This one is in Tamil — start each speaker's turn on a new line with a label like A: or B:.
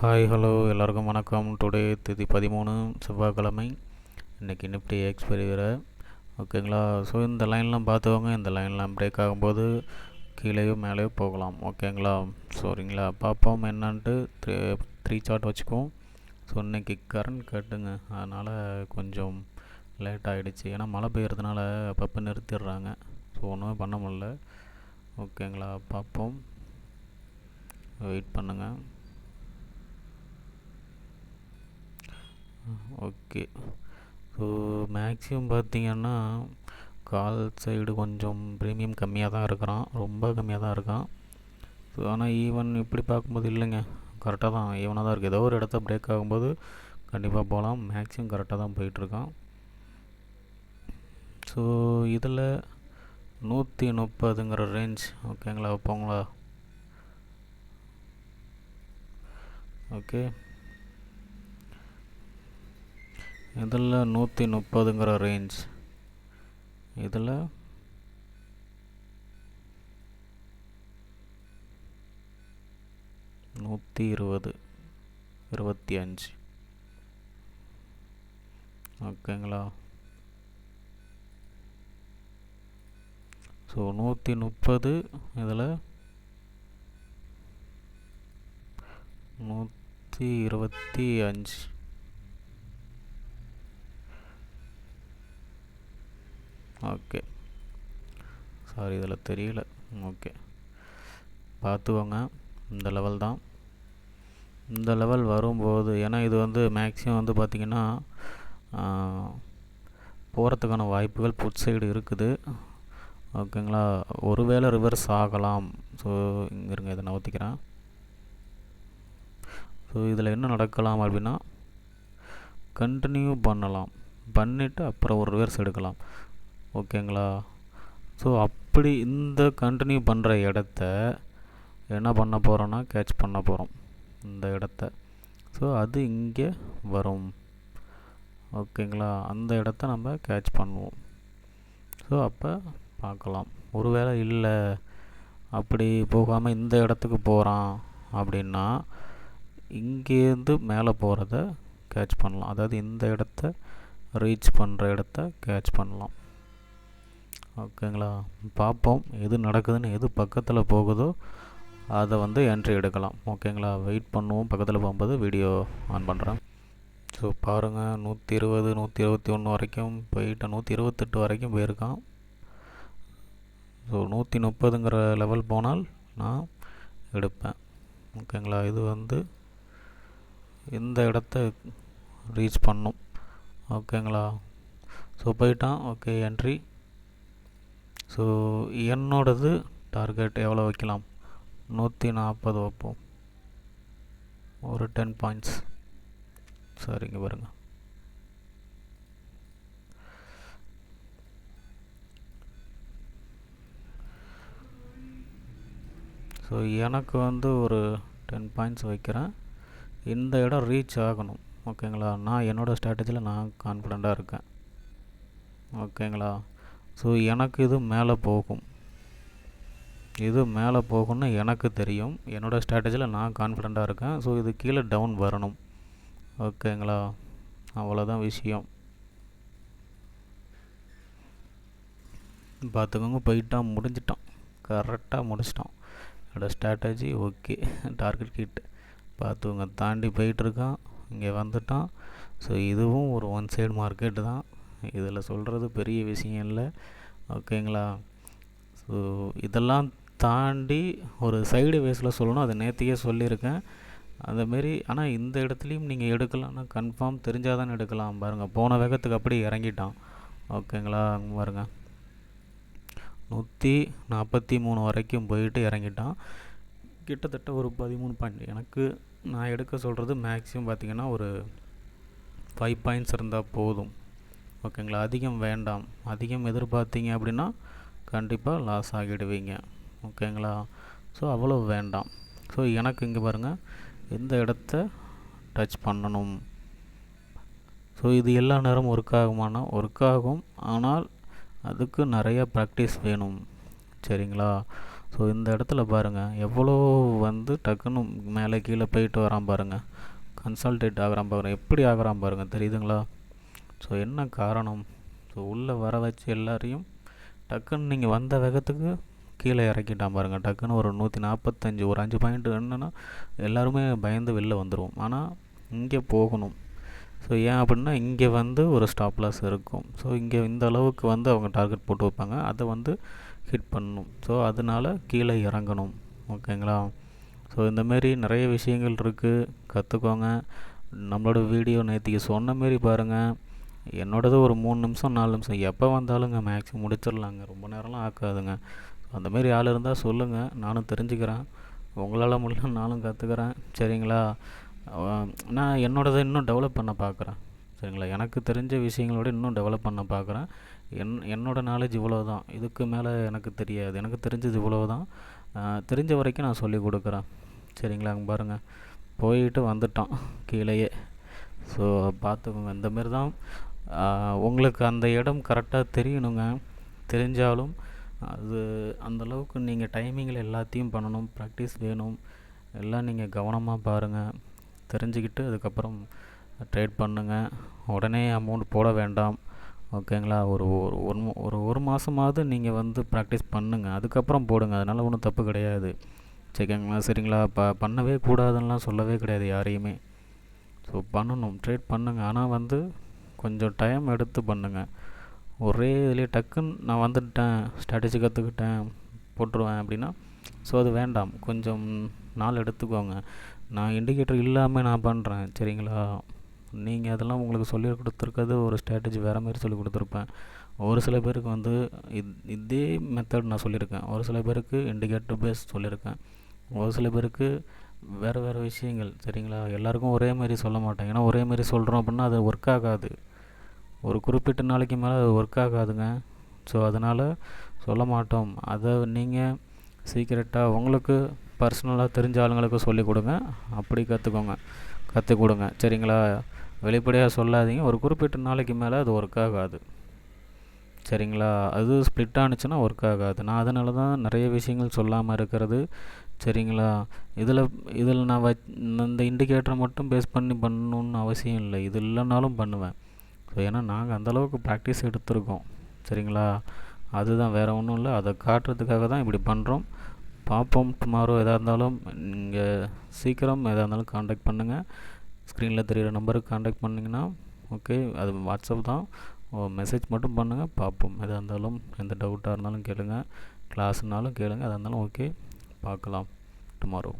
A: ஹாய் ஹலோ எல்லாருக்கும் வணக்கம். டுடே தேதி 13 செவ்வாய்க்கிழமை. இன்றைக்கி நிஃப்டி எக்ஸ்பைரி வேறு. ஓகேங்களா. ஸோ இந்த லைன்லாம் பார்த்துக்கோங்க. இந்த லைன்லாம் பிரேக் ஆகும்போது கீழேயோ மேலேயோ போகலாம். ஓகேங்களா. சரிங்களா. பார்ப்போம் என்னன்ட்டு. த்ரீ சார்ட் வச்சுக்குவோம். ஸோ இன்றைக்கி கரண்ட் கட்டுங்க, அதனால் கொஞ்சம் லேட் ஆகிடுச்சு. ஏன்னா மழை பெய்யறதுனால அப்பப்போ நிறுத்திடுறாங்க. ஸோ ஒன்றுமே பண்ண முடியல. ஓகேங்களா. பார்ப்போம், வெயிட் பண்ணுங்கள். ஓகே. ஸோ மேக்ஸிமம் பார்த்திங்கன்னா கால் சைடு கொஞ்சம் ப்ரீமியம் கம்மியாக தான் இருக்கிறான், ரொம்ப கம்மியாக தான் இருக்கான். ஸோ ஆனால் ஈவன் இப்படி பார்க்கும்போது இல்லைங்க, கரெக்டாக தான் ஈவனாக தான் இருக்குது. ஏதோ ஒரு இடத்த பிரேக் ஆகும்போது கண்டிப்பாக போகலாம். மேக்ஸிமம் கரெக்டாக தான் போயிட்டுருக்கான். ஸோ இதில் 130ங்கிற ரேஞ்ச் ஓகேங்களா, வைப்போங்களா. ஓகே, இதில் 130ங்கிற ரேஞ்ச், இதில் 120, 25 ஓகேங்களா. ஸோ 130, இதில் 125. ஓகே, சாரி இதில் தெரியல. ஓகே, பார்த்துக்கோங்க. இந்த லெவல் தான். இந்த லெவல் வரும்போது, ஏன்னா இது வந்து மேக்ஸிமம் வந்து பார்த்திங்கன்னா போகிறதுக்கான வாய்ப்புகள் புட் சைடு இருக்குது. ஓகேங்களா. ஒருவேளை ரிவர்ஸ் ஆகலாம். ஸோ இங்கே இருங்க, இதை நவுத்திக்கிறேன். ஸோ இதில் என்ன நடக்கலாம் அப்படின்னா, கண்டினியூ பண்ணலாம், பண்ணிவிட்டு அப்புறம் ஒரு ரிவர்ஸ் எடுக்கலாம். ஓகேங்களா. ஸோ அப்படி இந்த கண்டினியூ பண்ணுற இடத்த என்ன பண்ண போகிறோன்னா, கேட்ச் பண்ண போகிறோம் இந்த இடத்த. ஸோ அது இங்கே வரும். ஓகேங்களா. அந்த இடத்த நம்ம கேட்ச் பண்ணுவோம். ஸோ அப்போ பார்க்கலாம். ஒருவேளை இல்லை அப்படி போகாமல் இந்த இடத்துக்கு போகிறான் அப்படின்னா, இங்கேருந்து மேலே போகிறத கேட்ச் பண்ணலாம். அதாவது இந்த இடத்த ரீச் பண்ணுற இடத்த கேட்ச் பண்ணலாம். ஓகேங்களா. பார்ப்போம் எது நடக்குதுன்னு. எது பக்கத்தில் போகுதோ அதை வந்து என்ட்ரி எடுக்கலாம். ஓகேங்களா. வெயிட் பண்ணுவோம். பக்கத்தில் போகும்போது வீடியோ ஆன் பண்ணுறேன். ஸோ பாருங்கள், 120, 121 வரைக்கும் போயிட்டான், 128 வரைக்கும் போயிருக்கான். ஸோ 130ங்கிற லெவல் போனால் நான் எடுப்பேன். ஓகேங்களா. இது வந்து இந்த இடத்த ரீச் பண்ணும். ஓகேங்களா. ஸோ போயிட்டான். Okay, entry. ஸோ என்னோடது டார்கெட் எவ்வளோ வைக்கலாம், 140 வைப்போம். ஒரு 10 பாயிண்ட்ஸ். சரிங்க, பாருங்கள். ஸோ எனக்கு வந்து ஒரு 10 பாயிண்ட்ஸ் வைக்கிறேன். இந்த இடம் ரீச் ஆகணும். ஓகேங்களா. நான் என்னோடய ஸ்ட்ராட்டஜியில் நான் கான்ஃபிடெண்ட்டாக இருக்கேன். ஓகேங்களா. ஸோ எனக்கு இது மேலே போகும், இது மேலே போகும்னு எனக்கு தெரியும். என்னோடய ஸ்ட்ராட்டஜியில் நான் கான்ஃபிடெண்ட்டாக இருக்கேன். ஸோ இது கீழே டவுன் வரணும். ஓகேங்களா. அவ்வளோதான் விஷயம். பார்த்துக்கோங்க, போயிட்டான், முடிஞ்சிட்டான், கரெக்டாக முடிச்சிட்டான். என்னோடய ஸ்ட்ராட்டஜி ஓகே. டார்கெட் கிட்ட பார்த்துக்கோங்க, தாண்டி போயிட்டுருக்கான், இங்கே வந்துட்டான். ஸோ இதுவும் ஒரு ஒன் சைடு மார்க்கெட்டு தான். இதில் சொல்கிறது பெரிய விஷயம் இல்லை. ஓகேங்களா. ஸோ இதெல்லாம் தாண்டி ஒரு சைடு வேஸில் சொல்லணும், அதை நேற்றுக்கே சொல்லியிருக்கேன் அந்தமாரி. ஆனால் இந்த இடத்துலையும் நீங்கள் எடுக்கலாம்னா கன்ஃபார்ம் தெரிஞ்சால் தானே எடுக்கலாம். பாருங்கள், போன வேகத்துக்கு அப்படியே இறங்கிட்டான். ஓகேங்களா. அங்கே பாருங்கள், 143 வரைக்கும் போயிட்டு இறங்கிட்டான். கிட்டத்தட்ட ஒரு 13 பாயிண்ட். எனக்கு நான் எடுக்க சொல்கிறது மேக்ஸிமம் பார்த்திங்கன்னா ஒரு 5 பாயிண்ட்ஸ் இருந்தால் போதும். ஓகேங்களா. அதிகம் வேண்டாம். அதிகம் எதிர்பார்த்தீங்க அப்படின்னா கண்டிப்பாக லாஸ் ஆகிடுவீங்க. ஓகேங்களா. ஸோ அவ்வளோ வேண்டாம். ஸோ எனக்கு இங்கே பாருங்கள், எந்த இடத்த டச் பண்ணணும். ஸோ இது எல்லா நேரமும் ஒர்க் ஆகுமானா ஒர்க் ஆகும். ஆனால் அதுக்கு நிறைய ப்ராக்டிஸ் வேணும். சரிங்களா. ஸோ இந்த இடத்துல பாருங்கள் எவ்வளோ வந்து டக்குன்னு மேலே கீழே போயிட்டு வரான் பாருங்கள், கன்சல்டேட் ஆகிறான் பாருங்கள், எப்படி ஆகிறான் பாருங்கள், தெரியுதுங்களா? ஸோ என்ன காரணம்? ஸோ உள்ளே வர வச்சு எல்லாரையும் டக்குன்னு நீங்கள் வந்த வேகத்துக்கு கீழே இறக்கிட்டான் பாருங்கள். டக்குன்னு ஒரு 145 ஒரு 5 பாயிண்ட் என்னென்னா எல்லாருமே பயந்து வெளில வந்துடுவோம். ஆனால் இங்கே போகணும். ஸோ ஏன் அப்படின்னா இங்கே வந்து ஒரு ஸ்டாப் லாஸ் இருக்கும். ஸோ இங்கே இந்த அளவுக்கு வந்து அவங்க டார்கெட் போட்டு வைப்பாங்க, அதை வந்து ஹிட் பண்ணணும். ஸோ அதனால் கீழே இறங்கணும். ஓகேங்களா? ஸோ இந்தமாரி நிறைய விஷயங்கள் இருக்குது, கற்றுக்கோங்க. நம்மளோட வீடியோ நேற்றுக்கு சொன்ன மாரி பாருங்கள், என்னோடது ஒரு 3 நிமிஷம் 4 நிமிஷம் எப்போ வந்தாலுங்க மேக்ஸிமம் முடிச்சிடலாங்க, ரொம்ப நேரம்லாம் ஆக்காதுங்க. அந்தமாரி ஆள் இருந்தால் சொல்லுங்கள், நானும் தெரிஞ்சுக்கிறேன். உங்களால் முடியல நானும் கற்றுக்கிறேன். சரிங்களா? நான் என்னோடதை இன்னும் டெவலப் பண்ண பார்க்குறேன். சரிங்களா? எனக்கு தெரிஞ்ச விஷயங்களோட இன்னும் டெவலப் பண்ண பார்க்குறேன். என்னோடய நாலேஜ் இவ்வளோ தான், இதுக்கு மேலே எனக்கு தெரியாது. எனக்கு தெரிஞ்சது இவ்வளோ தான், தெரிஞ்ச வரைக்கும் நான் சொல்லி கொடுக்குறேன். சரிங்களா? அங்கே பாருங்கள் போயிட்டு வந்துட்டான் கீழேயே. ஸோ பார்த்துக்கோங்க. இந்தமாரி தான் உங்களுக்கு அந்த இடம் கரெக்டாக தெரியணுங்க. தெரிஞ்சாலும் அது அந்தளவுக்கு நீங்கள் டைமிங்கில் எல்லாத்தையும் பண்ணணும், ப்ராக்டிஸ் வேணும். எல்லாம் நீங்கள் கவனமாக பாருங்கள், தெரிஞ்சுக்கிட்டு அதுக்கப்புறம் ட்ரேட் பண்ணுங்கள். உடனே அமௌண்ட் போட வேண்டாம். ஓகேங்களா? ஒரு மாதமாவது நீங்கள் வந்து ப்ராக்டிஸ் பண்ணுங்கள், அதுக்கப்புறம் போடுங்க. அதனால் ஒன்றும் தப்பு கிடையாது. சரிங்களா? பண்ணவே கூடாதுன்னெலாம் சொல்லவே கிடையாது யாரையுமே. ஸோ பண்ணணும், ட்ரேட் பண்ணுங்கள். ஆனால் வந்து கொஞ்சம் டைம் எடுத்து பண்ணுங்கள். ஒரே இதுலேயே டக்குன்னு நான் வந்துட்டேன், ஸ்ட்ராட்டஜி கற்றுக்கிட்டேன், போட்டுருவேன் அப்படின்னா ஸோ அது வேண்டாம். கொஞ்சம் நாள் எடுத்துக்கோங்க. நான் இண்டிகேட்டர் இல்லாமல் நான் பண்ணுறேன். சரிங்களா? நீங்கள் அதெல்லாம் உங்களுக்கு சொல்லி கொடுத்துருக்கிறது ஒரு ஸ்ட்ராட்டஜி வேறு மாதிரி சொல்லி கொடுத்துருப்பேன். ஒரு சில பேருக்கு வந்து இதே மெத்தட் நான் சொல்லியிருக்கேன். ஒரு சில பேருக்கு இண்டிகேட்டர் பேஸ் சொல்லியிருக்கேன். ஒரு சில பேருக்கு வேறு வேறு விஷயங்கள். சரிங்களா? எல்லாருக்கும் ஒரே மாதிரி சொல்ல மாட்டேன். ஏன்னா ஒரே மாதிரி சொல்கிறோம் அப்படின்னா அது ஒர்க் ஆகாது. ஒரு குறிப்பிட்ட நாளைக்கு மேலே அது ஒர்க் ஆகாதுங்க. ஸோ அதனால் சொல்ல மாட்டோம். அதை நீங்கள் சீக்கிரட்டாக உங்களுக்கு பர்சனலாக தெரிஞ்ச ஆளுங்களுக்கு சொல்லிக் கொடுங்க. அப்படி கற்றுக் கொடுங்க. சரிங்களா? வெளிப்படையாக சொல்லாதீங்க. ஒரு குறிப்பிட்ட நாளைக்கு மேலே அது ஒர்க் ஆகாது. சரிங்களா? அது ஸ்ப்ளிட் ஆனிச்சுன்னா ஒர்க் ஆகாது. நான் அதனால தான் நிறைய விஷயங்கள் சொல்லாமல் இருக்கிறது. சரிங்களா? இதில் நான் இந்த இண்டிகேட்டரை மட்டும் பேஸ் பண்ணி பண்ணணுன்னு அவசியம் இல்லை. இது இல்லைனாலும் பண்ணுவேன். ஸோ ஏன்னா நாங்கள் அந்தளவுக்கு ப்ராக்டிஸ் எடுத்திருக்கோம். சரிங்களா? அதுதான், வேறு ஒன்றும் இல்லை. அதை காட்டுறதுக்காக தான் இப்படி பண்ணுறோம். பார்ப்போம். டுமாரோ எதாக இருந்தாலும் நீங்கள் சீக்கிரம் எதாக இருந்தாலும் காண்டாக்ட் பண்ணுங்கள். ஸ்க்ரீனில் தெரிகிற நம்பருக்கு காண்டாக்ட் பண்ணிங்கன்னா ஓகே. அது வாட்ஸ்அப் தான், மெசேஜ் மட்டும் பண்ணுங்கள். பார்ப்போம். எதாக இருந்தாலும் எந்த டவுட்டாக இருந்தாலும் கேளுங்க, கிளாஸ்னாலும் கேளுங்க, எதாக இருந்தாலும் ஓகே. பார்க்கலாம் டுமாரோ.